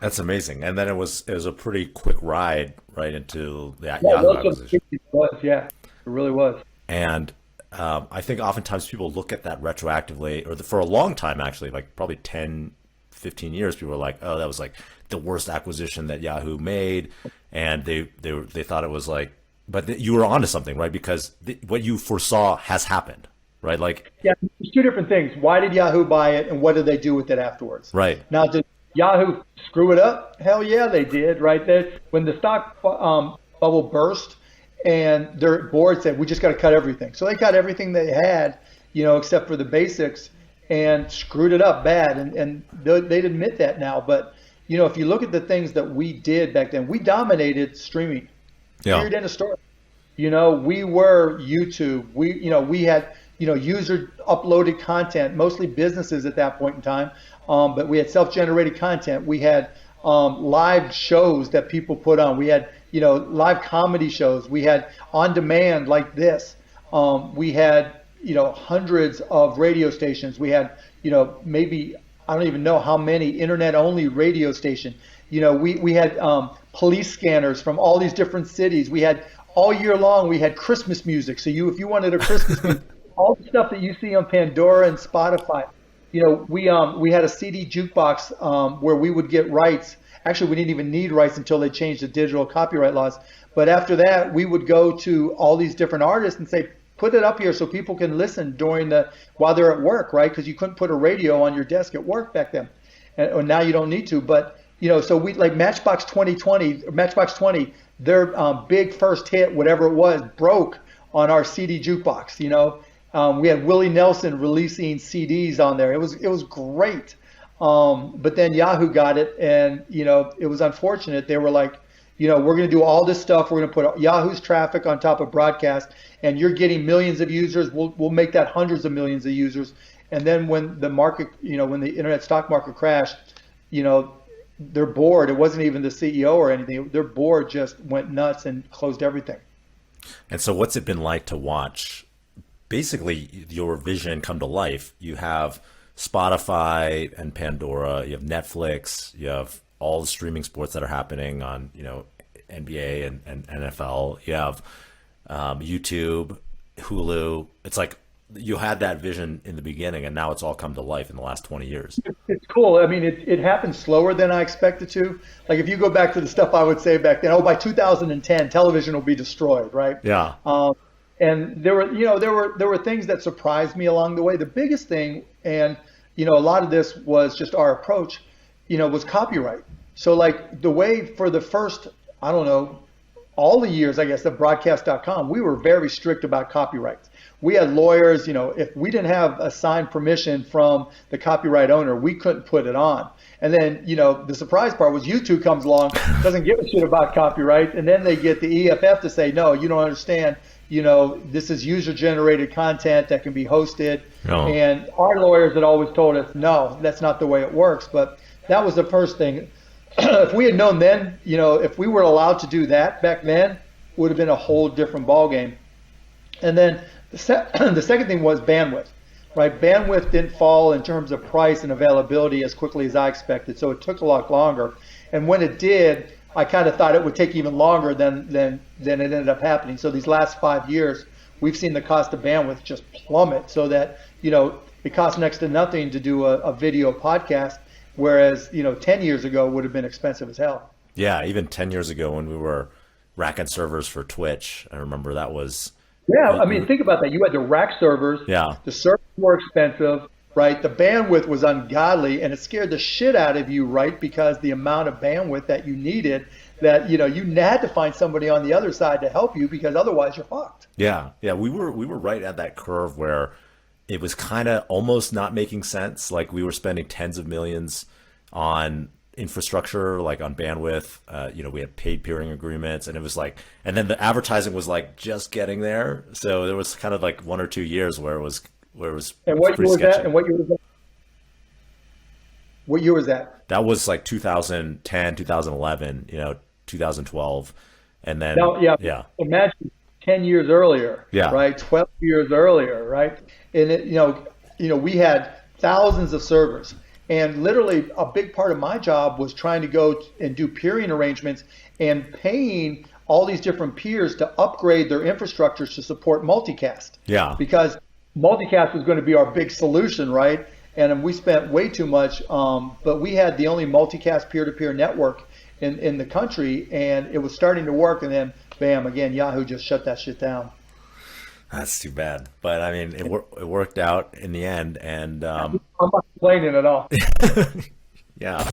That's amazing. And then it was a pretty quick ride right into the Yeah, Yahoo relative acquisition. it was. Yeah, it really was. And I think oftentimes people look at that retroactively, or for a long time actually, like probably 10, 15 years, people were like, "Oh, that was like the worst acquisition that Yahoo made," and they thought it was like, but you were onto something, right? Because what you foresaw has happened, right? Like, Yeah, there's two different things. Why did Yahoo buy it, and what did they do with it afterwards? right, Now, did Yahoo screw it up? Hell yeah, they did. Right there, when the stock bubble burst, and their board said we just got to cut everything. So they cut everything they had, except for the basics, and screwed it up bad. And they'd admit that now. But if you look at the things that we did back then, we dominated streaming. yeah, Period. End of story. We were YouTube. We had, user uploaded content, mostly businesses at that point in time. But we had self-generated content. We had live shows that people put on. We had, live comedy shows. We had on demand like this. We had, hundreds of radio stations. We had, maybe, I don't even know how many internet only radio station. We had police scanners from all these different cities. We had all year long, we had Christmas music. So if you wanted a Christmas music, all the stuff that you see on Pandora and Spotify, we had a CD jukebox where we would get rights. Actually, we didn't even need rights until they changed the digital copyright laws. But after that, we would go to all these different artists and say, put it up here so people can listen while they're at work, right? Because you couldn't put a radio on your desk at work back then, or now you don't need to. But so we like Matchbox 20, their big first hit, whatever it was, broke on our CD jukebox. We had Willie Nelson releasing CDs on there. It was great. But then Yahoo got it, and it was unfortunate. They were like, we're going to do all this stuff. We're going to put Yahoo's traffic on top of broadcast, and you're getting millions of users. We'll make that hundreds of millions of users. And then when the market, when the internet stock market crashed, their board, it wasn't even the CEO or anything. Their board just went nuts and closed everything. and so what's it been like to watch basically your vision come to life? You have Spotify and Pandora, you have Netflix, you have all the streaming sports that are happening on, NBA and NFL. You have YouTube, Hulu. It's like you had that vision in the beginning, and now it's all come to life in the last 20 years. It's cool. I mean, it happened slower than I expected to. Like if you go back to the stuff I would say back then, by 2010, television will be destroyed, right? Yeah. And there were things that surprised me along the way. The biggest thing, and a lot of this was just our approach, was copyright. So like the way for the first, I don't know, all the years, I guess, of broadcast.com, we were very strict about copyrights. We had lawyers, if we didn't have a signed permission from the copyright owner, we couldn't put it on. And then, the surprise part was YouTube comes along, doesn't give a shit about copyright. And then they get the EFF to say, no, you don't understand. This is user generated content that can be hosted. No. And our lawyers had always told us, no, that's not the way it works. But that was the first thing. If we had known then, if we were allowed to do that back then, it would have been a whole different ballgame. And then the second thing was bandwidth, right? Bandwidth didn't fall in terms of price and availability as quickly as I expected, so it took a lot longer. And when it did, I kind of thought it would take even longer than it ended up happening. So these last 5 years, we've seen the cost of bandwidth just plummet, so that it costs next to nothing to do a video podcast, whereas 10 years ago would have been expensive as hell. Yeah, even 10 years ago when we were racking servers for Twitch, I remember that was. Yeah, I mean, think about that. You had to rack servers. Yeah. The servers were expensive, right? The bandwidth was ungodly, and it scared the shit out of you, right? Because the amount of bandwidth that you needed, that you had to find somebody on the other side to help you, because otherwise you're fucked. Yeah, we were right at that curve where it was kind of almost not making sense. Like we were spending tens of millions on infrastructure, like on bandwidth. We had paid peering agreements, and it was like, and then the advertising was like just getting there. So there was kind of like 1 or 2 years where it was And what year was sketchy. that? And what year was that? What year was that? That was like 2010, 2011, 2012, and then Now, yeah. yeah, Imagine 10 years earlier, Yeah. right? 12 years earlier, right? And we had thousands of servers. And literally, a big part of my job was trying to go and do peering arrangements and paying all these different peers to upgrade their infrastructures to support multicast, Yeah. because multicast was going to be our big solution, right? And we spent way too much, but we had the only multicast peer-to-peer network in the country, and it was starting to work. And then, bam, again, Yahoo just shut that shit down. That's too bad. But I mean, it worked out in the end. And I'm not complaining at all. yeah.